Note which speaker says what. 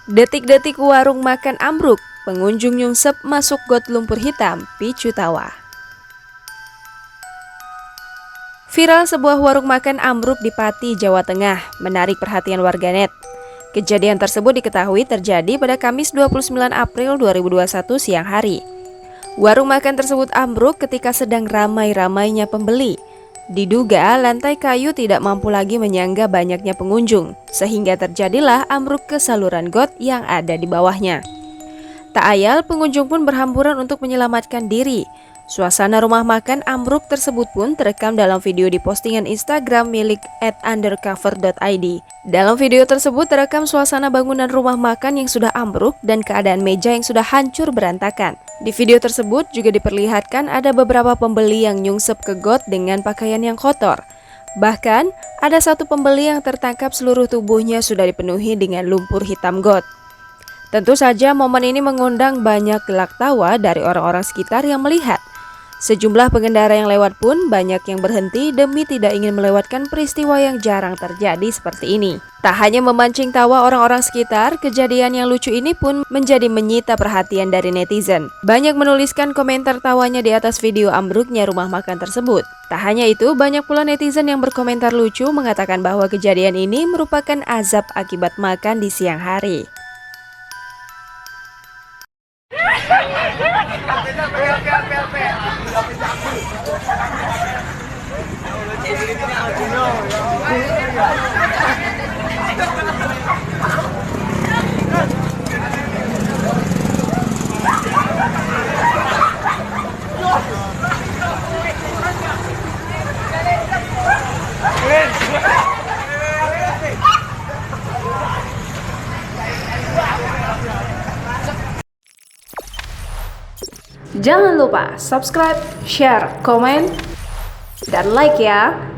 Speaker 1: Detik-detik warung makan ambruk, pengunjung nyungsep masuk got lumpur hitam, picu tawa. Viral sebuah warung makan ambruk di Pati, Jawa Tengah, menarik perhatian warganet. Kejadian tersebut diketahui terjadi pada Kamis 29 April 2021 siang hari. Warung makan tersebut ambruk ketika sedang ramai-ramainya pembeli. Diduga lantai kayu tidak mampu lagi menyangga banyaknya pengunjung, sehingga terjadilah ambruk ke saluran got yang ada di bawahnya. Tak ayal, pengunjung pun berhamburan untuk menyelamatkan diri. Suasana rumah makan ambruk tersebut pun terekam dalam video di postingan Instagram milik @undercover.id. Dalam video tersebut terekam suasana bangunan rumah makan yang sudah ambruk dan keadaan meja yang sudah hancur berantakan. Di video tersebut juga diperlihatkan ada beberapa pembeli yang nyungsep ke got dengan pakaian yang kotor. Bahkan, ada satu pembeli yang tertangkap seluruh tubuhnya sudah dipenuhi dengan lumpur hitam got. Tentu saja momen ini mengundang banyak gelak tawa dari orang-orang sekitar yang melihat. Sejumlah pengendara yang lewat pun banyak yang berhenti demi tidak ingin melewatkan peristiwa yang jarang terjadi seperti ini. Tak hanya memancing tawa orang-orang sekitar, kejadian yang lucu ini pun menjadi menyita perhatian dari netizen. Banyak menuliskan komentar tawanya di atas video ambruknya rumah makan tersebut. Tak hanya itu, banyak pula netizen yang berkomentar lucu mengatakan bahwa kejadian ini merupakan azab akibat makan di siang hari. Jangan lupa subscribe, share, komen, dan like ya.